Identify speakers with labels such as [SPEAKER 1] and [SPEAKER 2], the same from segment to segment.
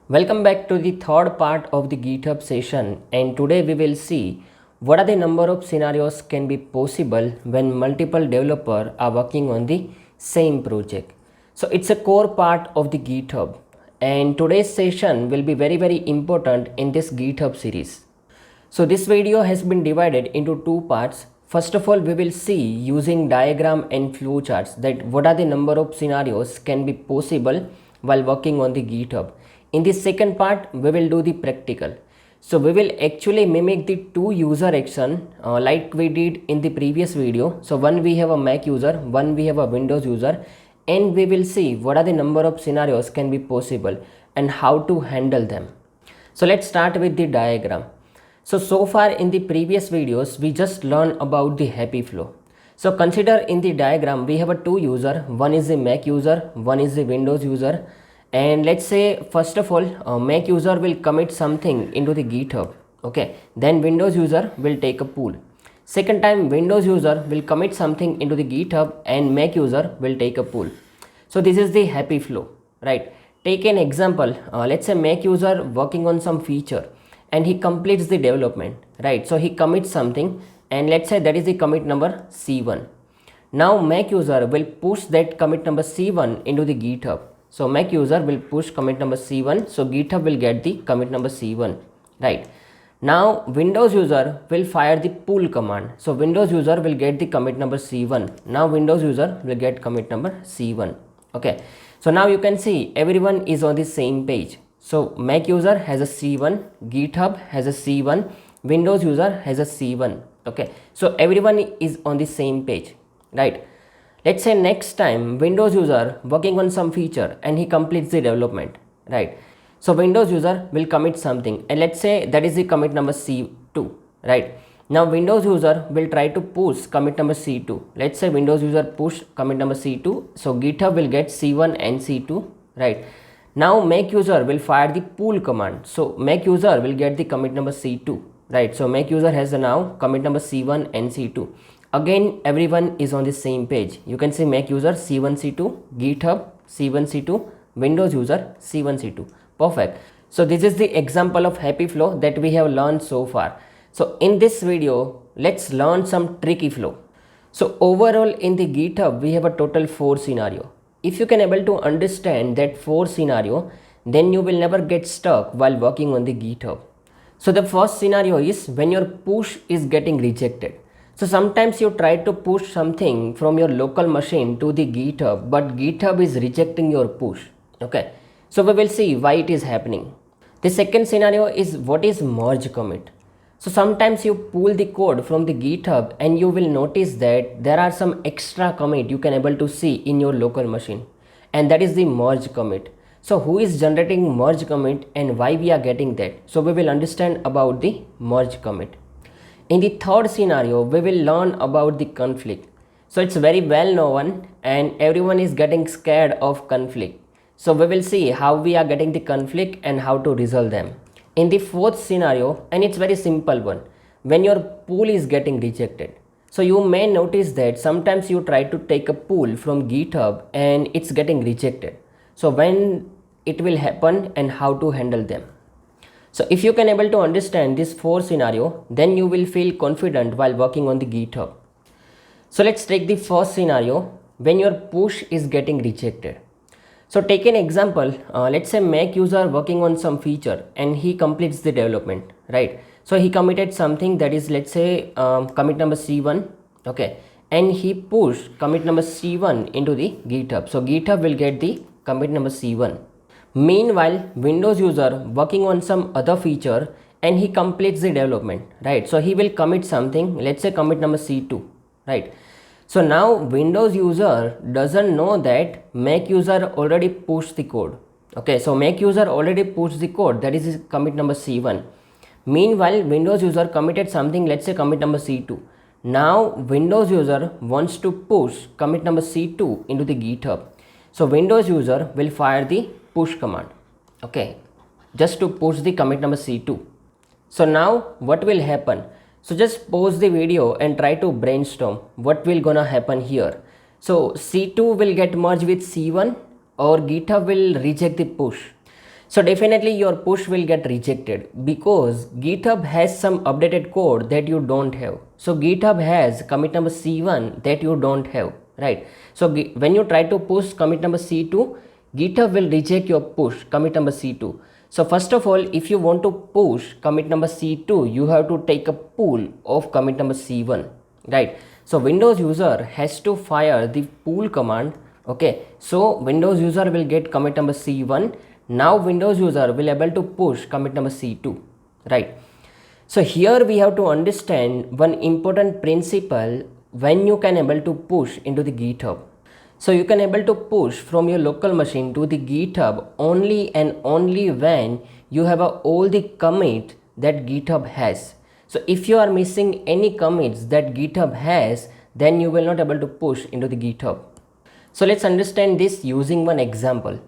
[SPEAKER 1] Welcome back to the third part of the GitHub session, and today we will see what are the number of scenarios can be possible when multiple developers are working on the same project. So it's a core part of the GitHub, and today's session will be very important in this GitHub series. So this video has been divided into two parts. First of all, we will see using diagram and flowcharts that what are the number of scenarios can be possible while working on the GitHub. In the second part, we will do the practical. So we will actually mimic the two user action like we did in the previous video. So one we have a Mac user, one we have a Windows user, and we will see what are the number of scenarios can be possible and how to handle them. So let's start with the diagram. So far in the previous videos, we just learned about the happy flow. So consider in the diagram, we have a two user, one is the Mac user, one is the Windows user. And let's say, first of all, Mac user will commit something into the GitHub. Okay, then Windows user will take a pull. Second time, Windows user will commit something into the GitHub and Mac user will take a pull. So this is the happy flow, right? Take an example, let's say Mac user working on some feature and he completes the development, right? So he commits something and let's say that is the commit number C1. Now Mac user will push that commit number C1 into the GitHub. So Mac user will push commit number C1, so GitHub will get the commit number C1, right? Now Windows user will fire the pull command. So Windows user will get the commit number C1. Now Windows user will get commit number C1. Okay. So now you can see everyone is on the same page. So Mac user has a C1, GitHub has a C1, Windows user has a C1. Okay. So everyone is on the same page, right? Let's say next time Windows user working on some feature and he completes the development, right? So Windows user will commit something and let's say that is the commit number C2, right? Now Windows user will try to push commit number C2. Let's say Windows user push commit number C2. So GitHub will get C1 and C2, right? Now Mac user will fire the pull command. So Mac user will get the commit number C2, right? So Mac user has now commit number C1 and C2. Again, everyone is on the same page. You can see Mac user C1, C2, GitHub C1, C2, Windows user C1, C2. Perfect. So this is the example of happy flow that we have learned so far. So in this video, let's learn some tricky flow. So overall in the GitHub, we have a total 4 scenario. If you can able to understand that 4 scenario, then you will never get stuck while working on the GitHub. So the first scenario is when your push is getting rejected. So sometimes you try to push something from your local machine to the GitHub, but GitHub is rejecting your push. Okay. So we will see why it is happening. The second scenario is what is merge commit. So sometimes you pull the code from the GitHub and you will notice that there are some extra commit you can able to see in your local machine, and that is the merge commit. So who is generating merge commit and why we are getting that? So we will understand about the merge commit. In the third scenario, we will learn about the conflict. So it's very well known and everyone is getting scared of conflict. So we will see how we are getting the conflict and how to resolve them. In the fourth scenario, and it's very simple one, when your pull is getting rejected. So you may notice that sometimes you try to take a pull from GitHub and it's getting rejected. So when it will happen and how to handle them. So if you can able to understand this 4 scenario, then you will feel confident while working on the GitHub. So let's take the first scenario when your push is getting rejected. So take an example, let's say Mac user working on some feature and he completes the development, right? So he committed something that is, let's say commit number C1, okay, and he pushed commit number C1 into the GitHub. So GitHub will get the commit number C1. Meanwhile, Windows user working on some other feature and he completes the development, right? So he will commit something, let's say commit number C2, right? So now Windows user doesn't know that Mac user already pushed the code. Okay, so Mac user already pushed the code, that is commit number C1. Meanwhile, Windows user committed something, let's say commit number C2. Now Windows user wants to push commit number C2 into the GitHub. So Windows user will fire the push command, okay, just to push the commit number C2. So now what will happen? So just pause the video and try to brainstorm what will gonna happen here. So C2 will get merged with C1 or GitHub will reject the push. So definitely your push will get rejected because GitHub has some updated code that you don't have. So GitHub has commit number C1 that you don't have, right? So when you try to push commit number C2, GitHub will reject your push commit number C2. So first of all, if you want to push commit number C2, you have to take a pull of commit number C1, right? So Windows user has to fire the pull command. Okay, so Windows user will get commit number C1. Now Windows user will able to push commit number C2, right? So here we have to understand one important principle when you can able to push into the GitHub. So you can able to push from your local machine to the GitHub only and only when you have all the commit that GitHub has. So if you are missing any commits that GitHub has, then you will not able to push into the GitHub. So let's understand this using one example.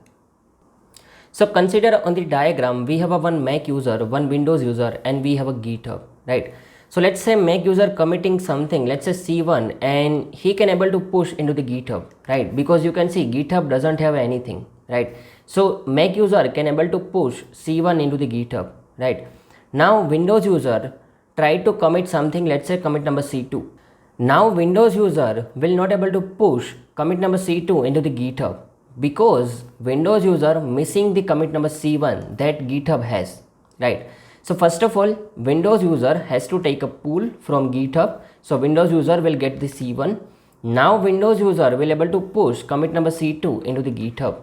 [SPEAKER 1] So consider on the diagram, we have a one Mac user, one Windows user, and we have a GitHub, right? So let's say Mac user committing something, let's say C1, and he can able to push into the GitHub, right? Because you can see GitHub doesn't have anything, right? So Mac user can able to push C1 into the GitHub, right? Now Windows user try to commit something, let's say commit number C2. Now Windows user will not able to push commit number C2 into the GitHub because Windows user missing the commit number C1 that GitHub has, right? So first of all, Windows user has to take a pull from GitHub. So Windows user will get the C1. Now Windows user will able to push commit number C2 into the GitHub,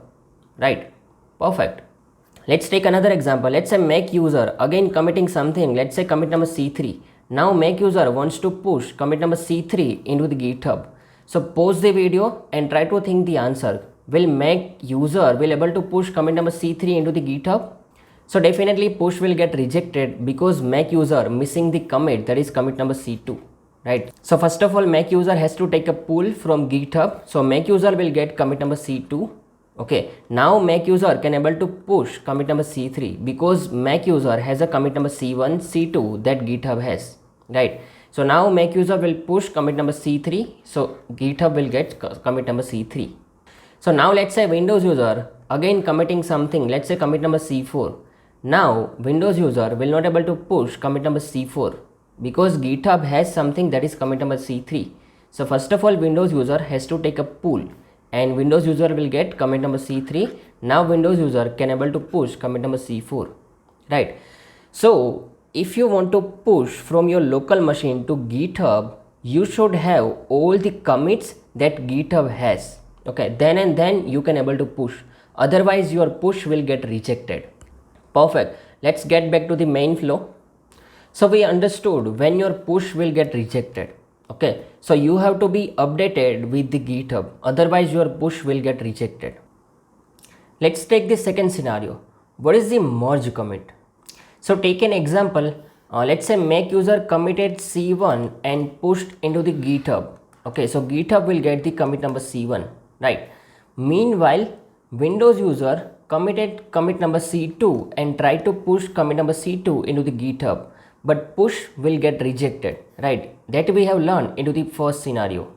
[SPEAKER 1] right? Perfect. Let's take another example. Let's say Mac user again committing something, let's say commit number C3. Now Mac user wants to push commit number C3 into the GitHub. So pause the video and try to think the answer. Will Mac user will able to push commit number C3 into the GitHub? So definitely push will get rejected because Mac user missing the commit, that is commit number C2, right? So first of all, Mac user has to take a pull from GitHub. So Mac user will get commit number C2. Okay, now Mac user can able to push commit number C3 because Mac user has a commit number C1, C2 that GitHub has, right? So now Mac user will push commit number C3. So GitHub will get commit number C3. So now let's say Windows user again committing something, let's say commit number C4. Now Windows user will not able to push commit number C4 because GitHub has something that is commit number C3. So first of all, Windows user has to take a pull and Windows user will get commit number C3. Now Windows user can able to push commit number C4, right? So if you want to push from your local machine to GitHub, you should have all the commits that GitHub has. Okay, then and then you can able to push. Otherwise your push will get rejected. Perfect. Let's get back to the main flow. So we understood when your push will get rejected. Okay, so you have to be updated with the GitHub. Otherwise your push will get rejected. Let's take the second scenario. What is the merge commit? So take an example. Let's say Mac user committed C1 and pushed into the GitHub. Okay, so GitHub will get the commit number C1, right? Meanwhile, Windows user committed commit number C2 and tried to push commit number C2 into the GitHub, but push will get rejected, right? That we have learned into the first scenario.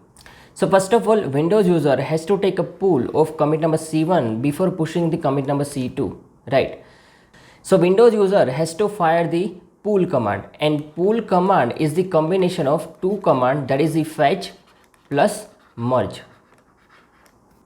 [SPEAKER 1] So first of all, Windows user has to take a pull of commit number C1 before pushing the commit number C2, right? So Windows user has to fire the pull command, and pull command is the combination of two commands, that is the fetch plus merge.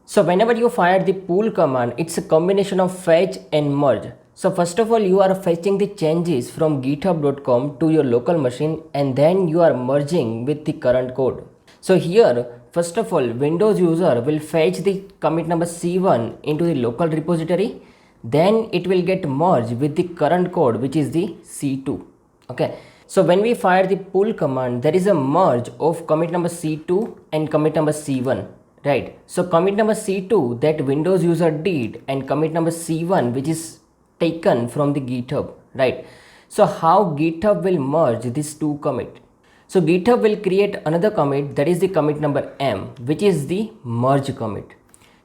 [SPEAKER 1] So whenever you fire the pull command, it's a combination of fetch and merge. So first of all, you are fetching the changes from github.com to your local machine and then you are merging with the current code. So here, first of all, Windows user will fetch the commit number C1 into the local repository. Then it will get merged with the current code, which is the C2. Okay. So when we fire the pull command, there is a merge of commit number C2 and commit number C1. Right. So commit number C2 that Windows user did and commit number C1 which is taken from the GitHub. Right. So how GitHub will merge these two commit? So GitHub will create another commit, that is the commit number M, which is the merge commit.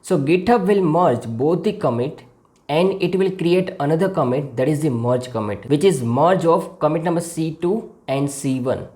[SPEAKER 1] So GitHub will merge both the commit and it will create another commit, that is the merge commit, which is merge of commit number C2 and C1.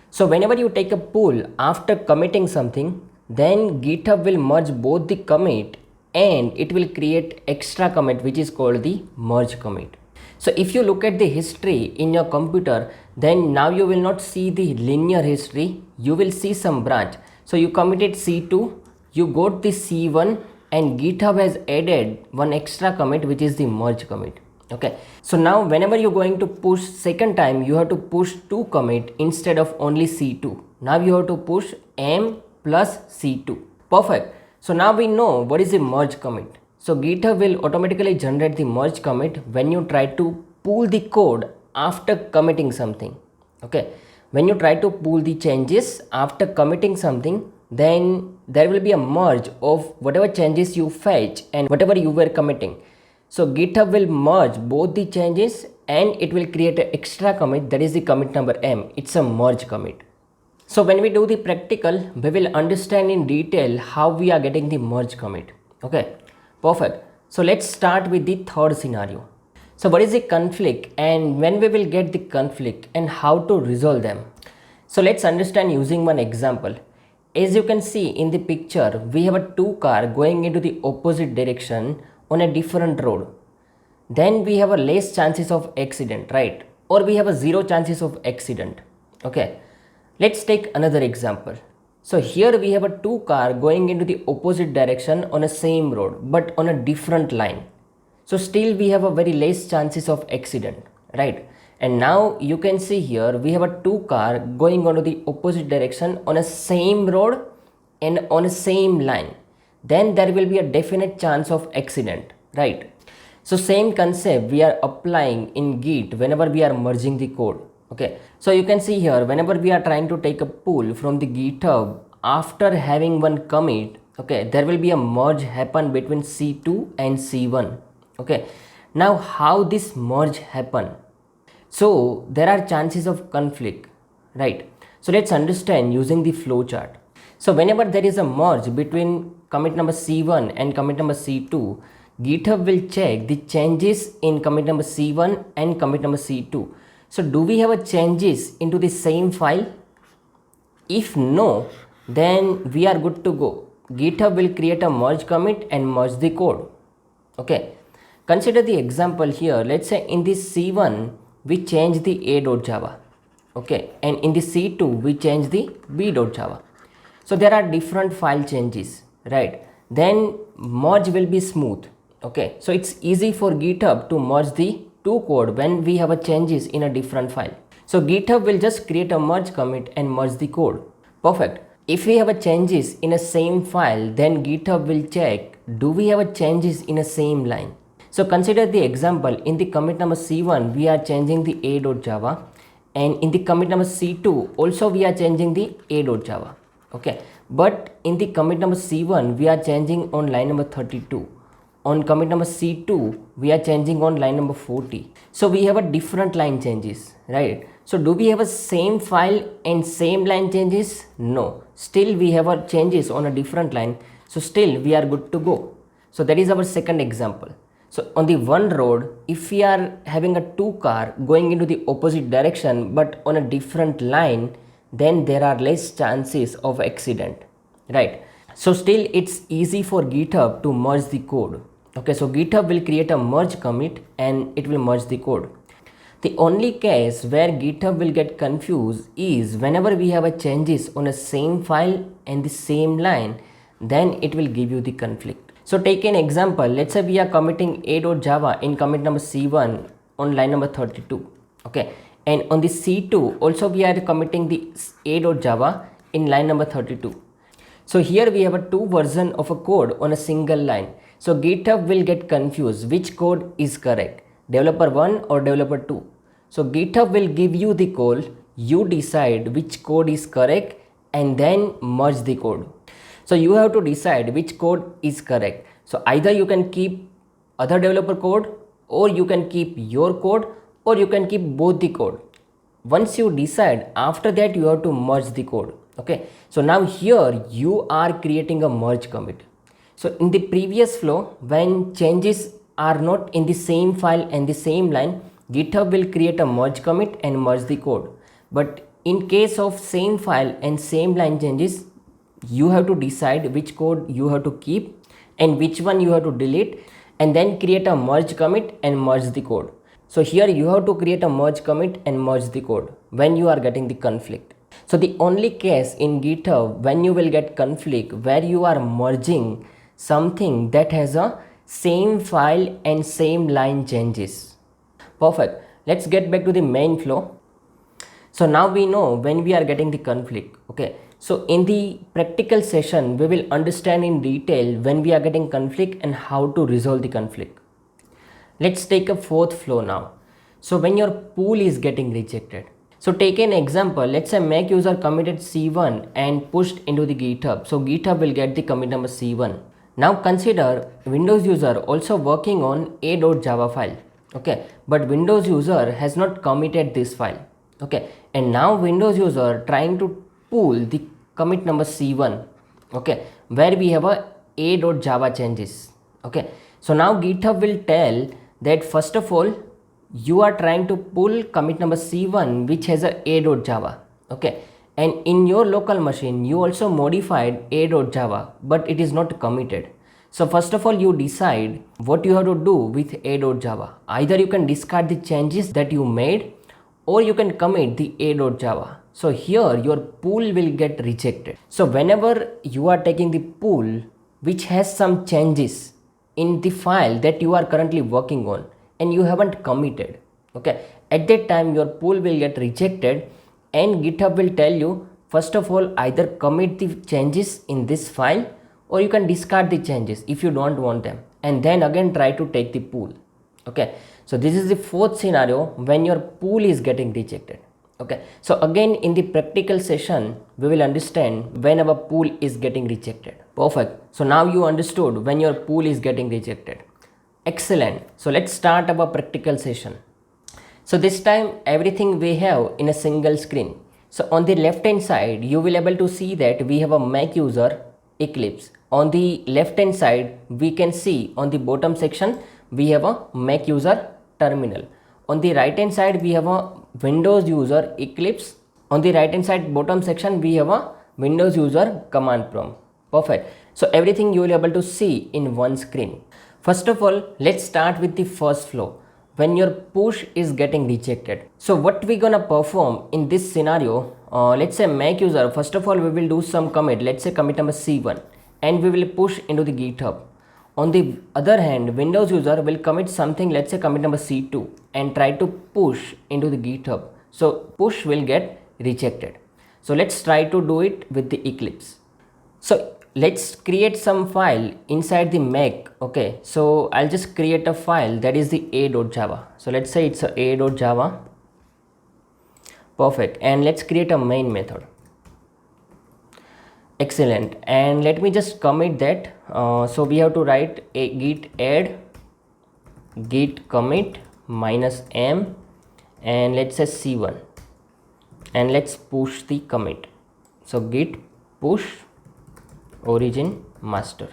[SPEAKER 1] So whenever you take a pull after committing something, then GitHub will merge both the commit and it will create extra commit which is called the merge commit. So if you look at the history in your computer, then now you will not see the linear history, you will see some branch. So you committed C2, you got the C1, and GitHub has added one extra commit which is the merge commit. Okay, so now whenever you're going to push second time, you have to push 2 commit instead of only C2. Now you have to push M plus C2. Perfect. So now we know what is the merge commit. So GitHub will automatically generate the merge commit when you try to pull the code after committing something. Okay, when you try to pull the changes after committing something, then there will be a merge of whatever changes you fetch and whatever you were committing. So GitHub will merge both the changes and it will create an extra commit, that is the commit number M. It's a merge commit. So when we do the practical, we will understand in detail how we are getting the merge commit. Okay, perfect. So let's start with the third scenario. So what is the conflict and when we will get the conflict and how to resolve them? So let's understand using one example. As you can see in the picture, we have a 2 car going into the opposite direction on a different road. Then we have a less chances of accident, right? Or we have a 0 chances of accident. Okay, let's take another example. So here we have a 2 car going into the opposite direction on a same road but on a different line. So still we have a very less chances of accident, right? And now you can see here we have a 2 car going onto the opposite direction on a same road and on a same line. Then there will be a definite chance of accident, right? So same concept we are applying in Git whenever we are merging the code. Okay, so you can see here whenever we are trying to take a pull from the GitHub after having one commit, okay, there will be a merge happen between C2 and C1. Okay, now how this merge happen? So there are chances of conflict, right? So let's understand using the flow chart. So whenever there is a merge between commit number C1 and commit number C2, GitHub will check the changes in commit number C1 and commit number C2. So do we have a changes into the same file? If no, then we are good to go. GitHub will create a merge commit and merge the code. Okay, consider the example here. Let's say in this C1 we change the a.java, okay, and in the C2 we change the b.java. So there are different file changes, right? Then merge will be smooth. Okay, so it's easy for GitHub to merge the 2 code when we have a changes in a different file. So GitHub will just create a merge commit and merge the code. Perfect. If we have a changes in a same file, then GitHub will check, do we have a changes in a same line? So consider the example, in the commit number C1 we are changing the a.java and in the commit number C2 also we are changing the a.java. Okay, but in the commit number C1 we are changing on line number 32. On commit number C2 we are changing on line number 40. So we have a different line changes, right? So do we have a same file and same line changes? No, still we have a changes on a different line. So still we are good to go. So that is our second example. So on the one road, if we are having a 2 car going into the opposite direction but on a different line, then there are less chances of accident, right? So still it's easy for GitHub to merge the code. Okay, so GitHub will create a merge commit and it will merge the code. The only case where GitHub will get confused is whenever we have a changes on a same file and the same line, then it will give you the conflict. So take an example, let's say we are committing a.java in commit number C1 on line number 32. Okay, and on the C2 also we are committing the a.java in line number 32. So here we have a 2 version of a code on a single line. So GitHub will get confused which code is correct, developer 1 or developer 2. So GitHub will give you the call, you decide which code is correct and then merge the code. So you have to decide which code is correct. So either you can keep other developer code or you can keep your code or you can keep both the code. Once you decide, after that you have to merge the code. Okay, so now here you are creating a merge commit. So in the previous flow, when changes are not in the same file and the same line, GitHub will create a merge commit and merge the code. But in case of same file and same line changes, you have to decide which code you have to keep and which one you have to delete, and then create a merge commit and merge the code. So here you have to create a merge commit and merge the code when you are getting the conflict. So the only case in GitHub when you will get conflict where you are merging something that has a same file and same line changes. Perfect. Let's get back to the main flow. So now we know when we are getting the conflict. Okay. So in the practical session, we will understand in detail when we are getting conflict and how to resolve the conflict. Let's take a fourth flow now. So when your pool is getting rejected. So take an example, let's say Mac user committed C1 and pushed into the GitHub. So GitHub will get the commit number C1. Now consider Windows user also working on a.java file. Okay, but Windows user has not committed this file. Okay, and now Windows user trying to pull the commit number C1. Okay, where we have a.java changes. Okay, so now GitHub will tell that first of all you are trying to pull commit number C1 which has a.java. Okay, and in your local machine you also modified a.java, but it is not committed. So first of all you decide what you have to do with a.java. Either you can discard the changes that you made or you can commit the a.java. So here your pool will get rejected. So whenever you are taking the pool which has some changes in the file that you are currently working on and you haven't committed, okay, at that time your pool will get rejected and GitHub will tell you first of all either commit the changes in this file or you can discard the changes if you don't want them, and then again try to take the pool. Okay, so this is the fourth scenario when your pool is getting rejected. Okay, so again in the practical session we will understand when our pool is getting rejected. Perfect. So now you understood when your pool is getting rejected. Excellent. So let's start our practical session. So this time everything we have in a single screen. So on the left hand side you will able to see that we have a Mac user Eclipse. On the left hand side we can see on the bottom section we have a Mac user terminal. On the right hand side we have a Windows user Eclipse. On the right hand side bottom section we have a Windows user command prompt. Perfect. So everything you will be able to see in one screen. First of all, let's start with the first flow when your push is getting rejected. So what we gonna perform in this scenario, let's say Mac user, first of all we will do some commit, let's say commit number C1, and we will push into the GitHub. On the other hand, Windows user will commit something, let's say commit number C2, and try to push into the GitHub. So push will get rejected. So let's try to do it with the Eclipse. So let's create some file inside the Mac. Okay, so I'll just create a file that is the a.java. So let's say it's a.java. Perfect. And let's create a main method. Excellent. And let me just commit that. So we have to write a git add git commit -m and let's say C1, and let's push the commit. So git push origin master.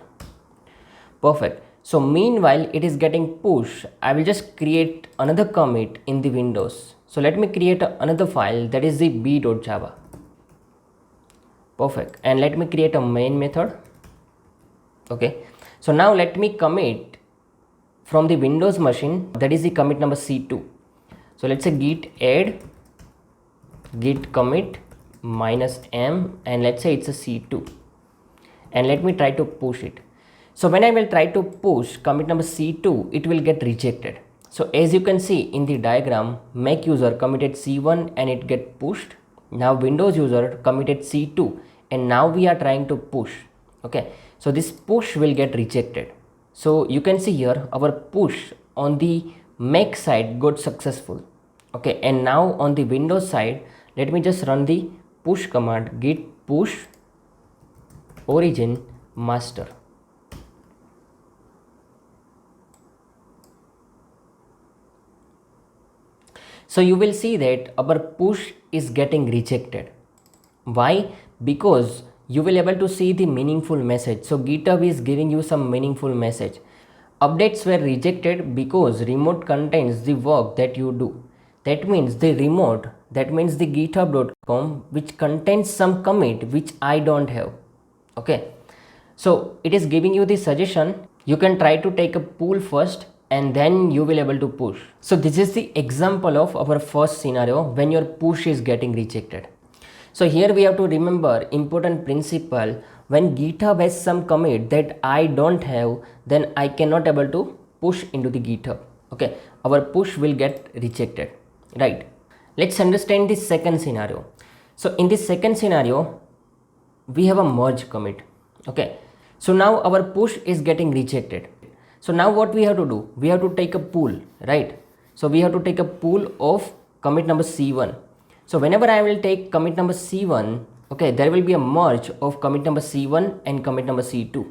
[SPEAKER 1] Perfect. So meanwhile it is getting pushed, I will just create another commit in the Windows. So let me create another file that is the b.java. Perfect. And let me create a main method. Okay, so now let me commit from the Windows machine, that is the commit number C2. So let's say git add git commit -m and let's say it's a C2, and let me try to push it. So when I will try to push commit number C2, it will get rejected. So as you can see in the diagram, Mac user committed C1 and it get pushed. Now Windows user committed C2 and now we are trying to push. Okay, so this push will get rejected. So you can see here our push on the Mac side got successful. Okay, and now on the Windows side, let me just run the push command git push origin master. So you will see that our push is getting rejected. Why? Because you will able to see the meaningful message. So GitHub is giving you some meaningful message. Updates were rejected because remote contains the work that you do. That means the remote, that means the github.com, which contains some commit which I don't have. Okay. So it is giving you the suggestion, you can try to take a pull first and then you will able to push. So this is the example of our first scenario when your push is getting rejected. So here we have to remember important principle. When GitHub has some commit that I don't have, then I cannot able to push into the GitHub. Okay, our push will get rejected, right? Let's understand the second scenario. So in this second scenario, we have a merge commit. Okay, so now our push is getting rejected. So now what we have to do? We have to take a pull, right? So we have to take a pull of commit number C1. So whenever I will take commit number C1, okay, there will be a merge of commit number C1 and commit number C2.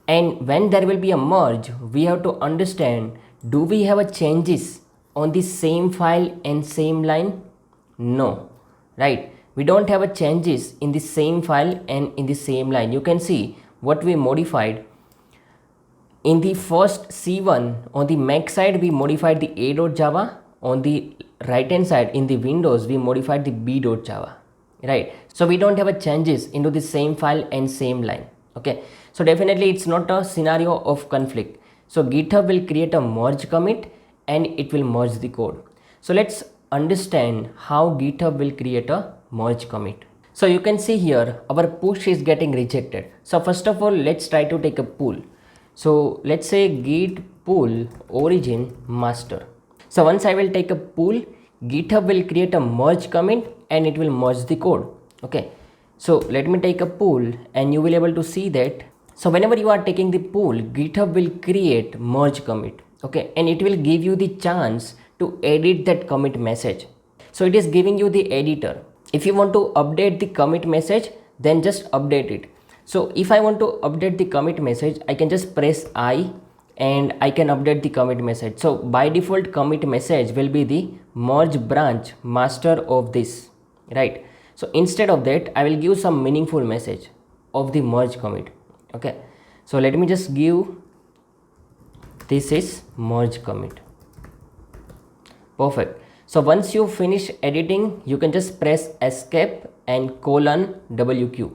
[SPEAKER 1] And when there will be a merge, we have to understand, do we have a changes on the same file and same line? No, right? We don't have a changes in the same file and in the same line. You can see what we modified. In the first C1, on the Mac side, we modified the a.java. On the right hand side, in the Windows, we modified the b.java, right? So we don't have a changes into the same file and same line. Okay, so definitely it's not a scenario of conflict. So GitHub will create a merge commit and it will merge the code. So let's understand how GitHub will create a merge commit. So you can see here our push is getting rejected. So first of all, let's try to take a pull. So let's say git pull origin master. So once I will take a pull, GitHub will create a merge commit and it will merge the code. Okay, so let me take a pull and you will able to see that. So whenever you are taking the pull, GitHub will create merge commit. Okay, and it will give you the chance to edit that commit message. So it is giving you the editor. If you want to update the commit message, then just update it. So if I want to update the commit message, I can just press I and I can update the commit message. So by default commit message will be the merge branch master of this, right? So instead of that, I will give some meaningful message of the merge commit. Okay, so let me just give, this is merge commit. Perfect. So once you finish editing, you can just press escape and :WQ.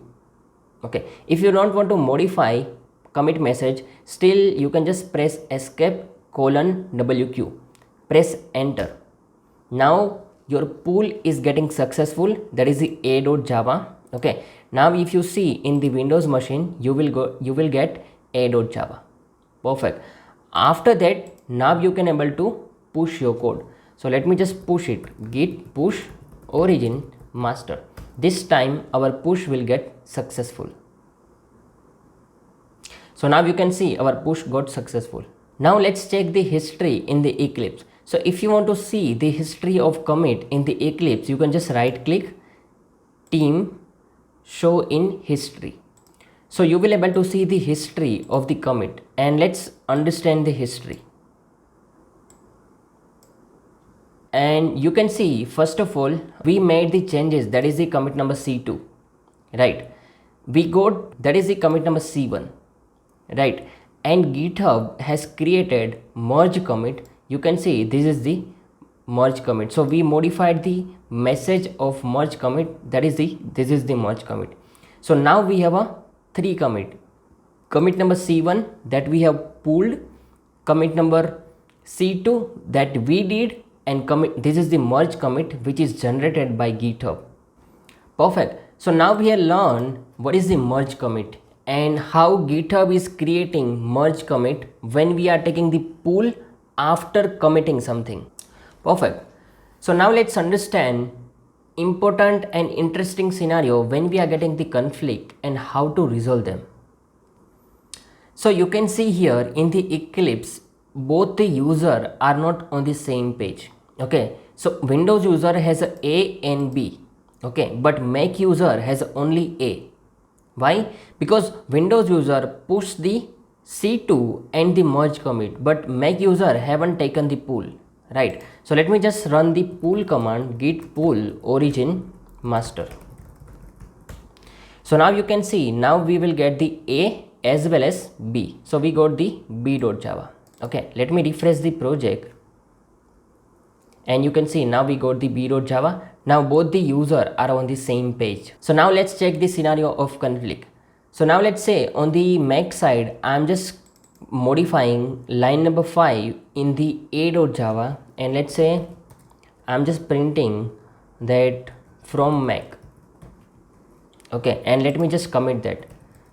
[SPEAKER 1] Okay, if you don't want to modify commit message, still you can just press escape :WQ. Press enter. Now your pull is getting successful. That is the a.java. Okay, now if you see in the Windows machine, you will get a.java. Perfect. After that, now you can able to push your code. So let me just push it, git push origin master. This time our push will get successful. So now you can see our push got successful. Now let's check the history in the Eclipse. So if you want to see the history of commit in the Eclipse, you can just right click, team, show in history. So you will able to see the history of the commit, and let's understand the history. And you can see, first of all, we made the changes, that is the commit number C2, right? We got, that is the commit number C1, right? And GitHub has created merge commit. You can see this is the merge commit. So we modified the message of merge commit, that is this is the merge commit. So now we have a 3 commit. Commit number C1 that we have pulled, commit number C2 that we did, and commit, this is the merge commit which is generated by GitHub. Perfect. So now we have learned what is the merge commit and how GitHub is creating merge commit when we are taking the pull after committing something. Perfect. So now let's understand important and interesting scenario when we are getting the conflict and how to resolve them. So you can see here in the Eclipse, both the user are not on the same page. Okay, so Windows user has A and B. Okay, but Mac user has only A. Why? Because Windows user pushed the C2 and the merge commit, but Mac user haven't taken the pull, right? So let me just run the pull command, git pull origin master. So now you can see, now we will get the A as well as B. So we got the b.java. Okay, let me refresh the project. And you can see now we got the b.java. Now both the user are on the same page. So now let's check the scenario of conflict. So now let's say on the Mac side, I'm just modifying line number 5 in the a.java, and let's say I'm just printing that from Mac. Okay, and let me just commit that.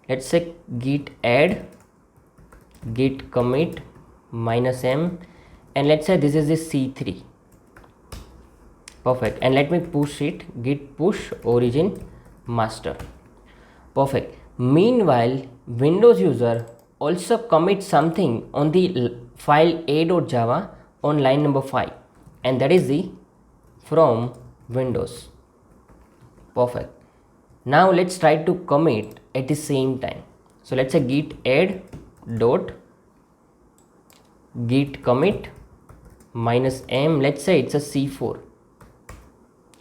[SPEAKER 1] Let's say git add git commit -m, and let's say this is the C3. Perfect. And let me push it, git push origin master. Perfect. Meanwhile, Windows user also commit something on the file a.java on line number 5, and that is the from Windows. Perfect. Now let's try to commit at the same time. So let's say git add dot git commit -m, let's say it's a C4.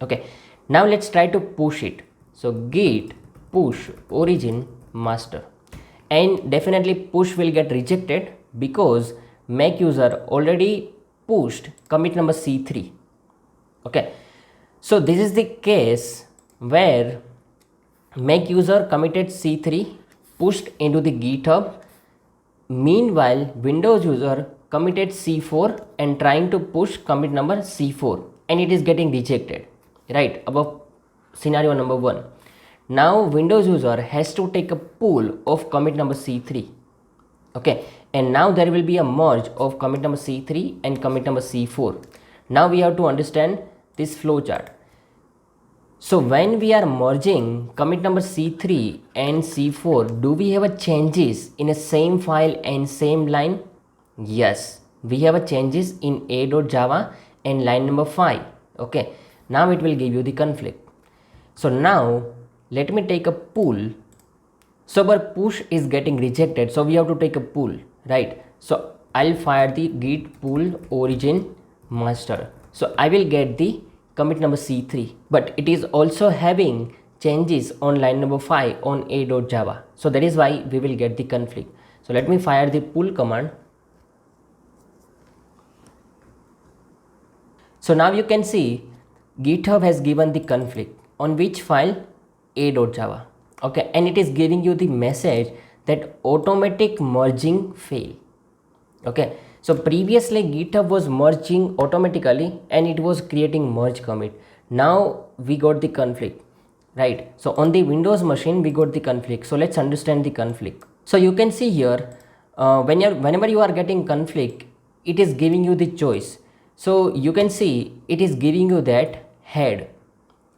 [SPEAKER 1] Okay, now let's try to push it. So git push origin master, and definitely push will get rejected because Mac user already pushed commit number C3. Okay, so this is the case where Mac user committed C3, pushed into the GitHub. Meanwhile, Windows user committed C4 and trying to push commit number C4, and it is getting rejected, right, above scenario number 1. Now Windows user has to take a pull of commit number C3. Okay, and now there will be a merge of commit number C3 and commit number C4. Now we have to understand this flow chart. So when we are merging commit number C3 and C4, do we have a changes in a same file and same line? Yes, we have a changes in a.java and line number 5. Okay, now it will give you the conflict. So now let me take a pull. So our push is getting rejected, so we have to take a pull, right? So I'll fire the git pull origin master. So I will get the commit number C3, but it is also having changes on line number 5 on a.java. So that is why we will get the conflict. So let me fire the pull command. So now you can see GitHub has given the conflict on which file? A.java. Okay, and it is giving you the message that automatic merging fail. Okay, so previously GitHub was merging automatically and it was creating merge commit. Now we got the conflict, right? So on the Windows machine we got the conflict. So let's understand the conflict. So you can see here whenever you are getting conflict, it is giving you the choice. So you can see it is giving you that head.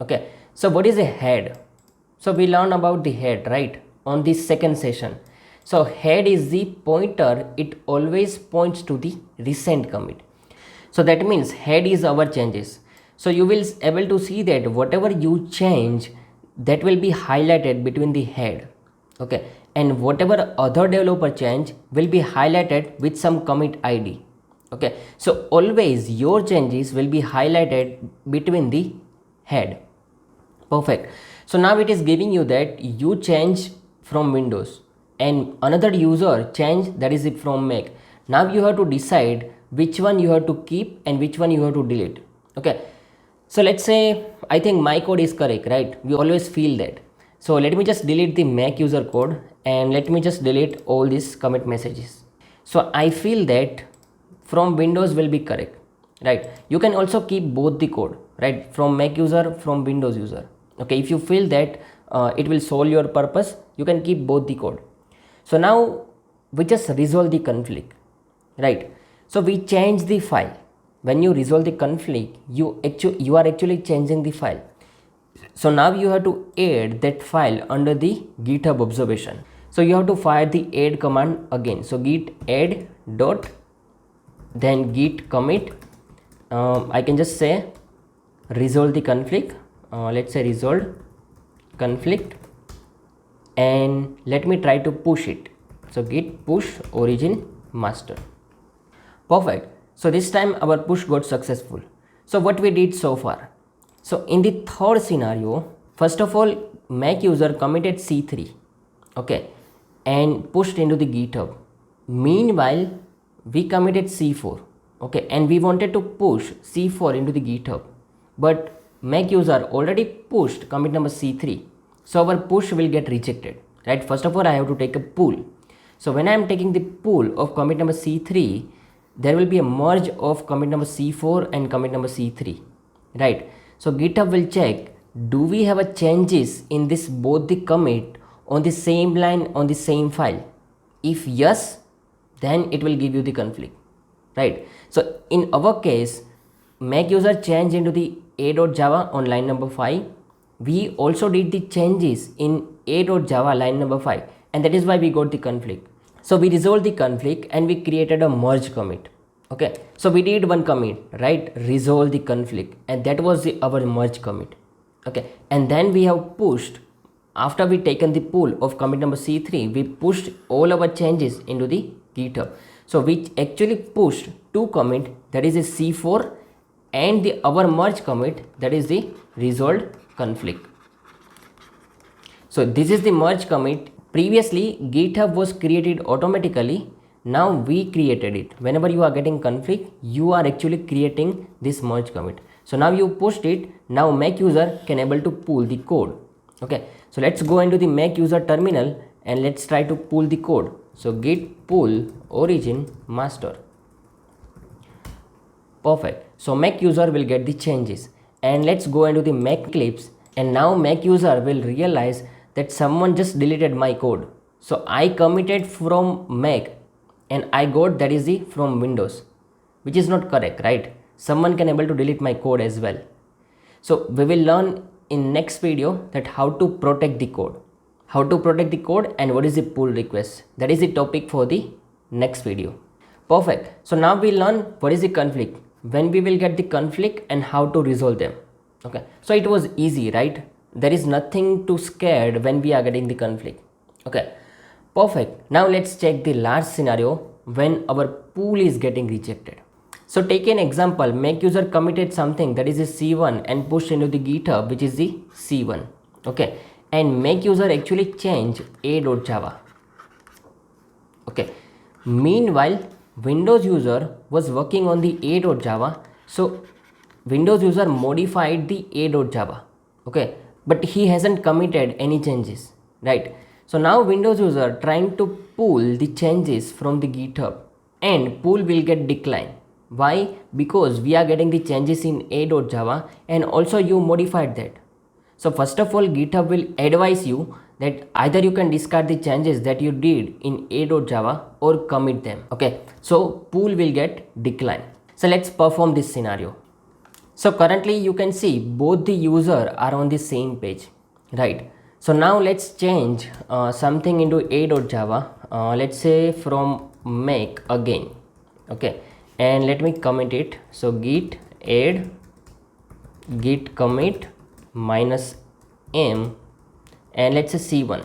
[SPEAKER 1] Okay, so what is a head? So we learn about the head, right, on the second session. So head is the pointer, it always points to the recent commit. So that means head is our changes. So you will able to see that whatever you change, that will be highlighted between the head. Okay, and whatever other developer change will be highlighted with some commit ID. Okay, so always your changes will be highlighted between the head. Perfect. So now it is giving you that you change from Windows and another user change, that is it from Mac. Now you have to decide which one you have to keep and which one you have to delete. Okay, so let's say I think my code is correct, right? We always feel that. So let me just delete the Mac user code and let me just delete all these commit messages. So I feel that from Windows will be correct, right? You can also keep both the code, right, from Mac user, from Windows user. Okay, if you feel that it will solve your purpose, you can keep both the code. So now we just resolve the conflict, right? So we change the file. When you resolve the conflict, you are actually changing the file. So now you have to add that file under the GitHub observation. So you have to fire the add command again. So git add dot then git commit. I can just say resolve the conflict. Let's say resolve conflict, and let me try to push it. So git push origin master. Perfect. So this time our push got successful. So what we did so far? So in the third scenario, first of all, Mac user committed C3, okay, and pushed into the GitHub. Meanwhile, we committed C4, okay, and we wanted to push C4 into the GitHub, but Mac user already pushed commit number C3, so our push will get rejected. right? First of all, I have to take a pool. So when I am taking the pool of commit number C3, there will be a merge of commit number C4 and commit number C3, right? So GitHub will check, do we have a changes in this both the commit on the same line on the same file? If yes, then it will give you the conflict, right? So in our case, make user change into the a.java on line number 5. We also did the changes in a.java line number 5, and that is why we got the conflict. So we resolved the conflict and we created a merge commit. Okay, so we did one commit, right? Resolve the conflict, and that was our merge commit. Okay, and then we have pushed, after we taken the pool of commit number C3, we pushed all our changes into the GitHub. So we actually pushed two commit, that is a C4, and the our merge commit, that is the resolved conflict. So this is the merge commit. Previously GitHub was created automatically, now we created it. Whenever you are getting conflict, you are actually creating this merge commit. So now you pushed it, now Mac user can able to pull the code. Okay, so let's go into the Mac user terminal and let's try to pull the code. So git pull origin master. Perfect. So Mac user will get the changes, and let's go into the Mac Eclipse, and now Mac user will realize that someone just deleted my code. So I committed from Mac and I got that is the from Windows, which is not correct, right? Someone can able to delete my code as well. So we will learn in next video that how to protect the code, and what is the pull request. That is the topic for the next video. Perfect. So now we learn what is the conflict, when we will get the conflict, and how to resolve them. Okay, so it was easy, right? There is nothing to scared when we are getting the conflict. Okay, perfect. Now let's check the last scenario when our pool is getting rejected. So take an example, Mac user committed something that is a C1 and pushed into the GitHub, which is the C1. Okay, and Mac user actually changed a.java. Okay, meanwhile Windows user was working on the a.java, so Windows user modified the a.java. Okay, but he hasn't committed any changes, right? So now Windows user trying to pull the changes from the GitHub, and pull will get declined. Why? Because we are getting the changes in a.java and also you modified that. So first of all, GitHub will advise you that either you can discard the changes that you did in a.java or commit them. Okay, so pool will get declined. So let's perform this scenario. So currently you can see both the user are on the same page, right? So now let's change something into a.java. Let's say from Mac again. Okay, and let me commit it. So git add git commit -m, and let's say C1.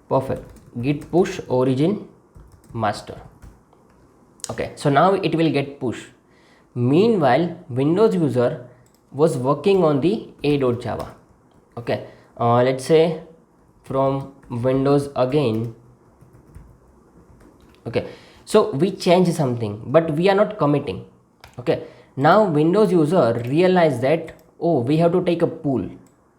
[SPEAKER 1] Perfect. Git push origin master. Okay, so now it will get pushed. Meanwhile Windows user was working on the a.java. Okay, let's say from Windows again. Okay, so we change something but we are not committing. Okay, now Windows user realize that, oh, we have to take a pull.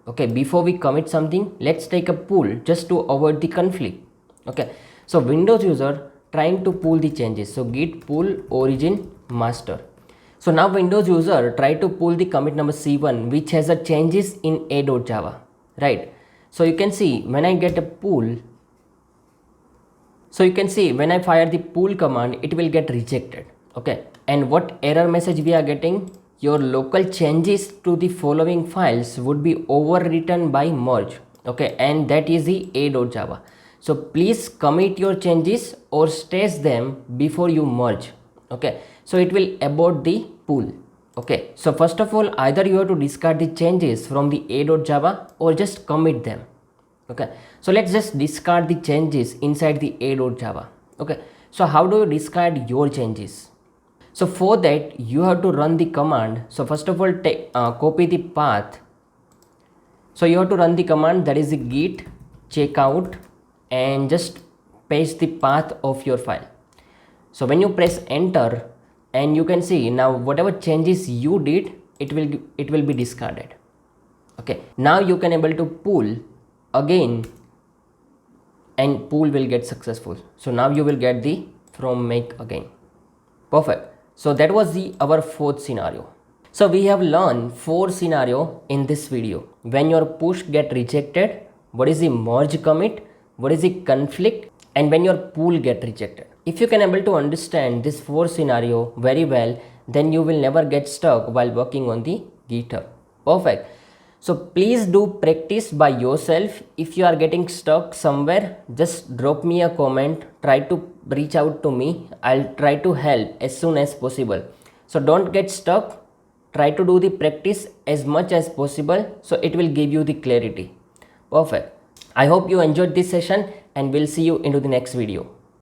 [SPEAKER 1] Okay, before we commit something, let's take a pull just to avoid the conflict. Okay, so Windows user trying to pull the changes. So git pull origin master. So now Windows user try to pull the commit number C1, which has a changes in a.java, right? So you can see when I get a pull, so you can see when I fire the pull command, it will get rejected. Okay, and what error message we are getting? Your local changes to the following files would be overwritten by merge. Okay, and that is the a.java. So please commit your changes or stage them before you merge. Okay, so it will abort the pool. Okay, so first of all, either you have to discard the changes from the a.java or just commit them. Okay, so let's just discard the changes inside the a.java. Okay, so how do you discard your changes? So for that you have to run the command. So first of all, copy the path. So you have to run the command, that is the git checkout, and just paste the path of your file. So when you press enter, and you can see now whatever changes you did, it will be discarded. Okay, now you can able to pull again and pool will get successful. So now you will get the from make again. Perfect. So that was the our fourth scenario. So we have learned four scenario in this video. When your push get rejected, what is the merge commit, what is the conflict, and when your pool get rejected. If you can able to understand this four scenario very well, then you will never get stuck while working on the GitHub. Perfect. So please do practice by yourself. If you are getting stuck somewhere, just drop me a comment, try to reach out to me. I'll try to help as soon as possible. So don't get stuck. Try to do the practice as much as possible, so it will give you the clarity. Perfect. I hope you enjoyed this session, and we'll see you into the next video.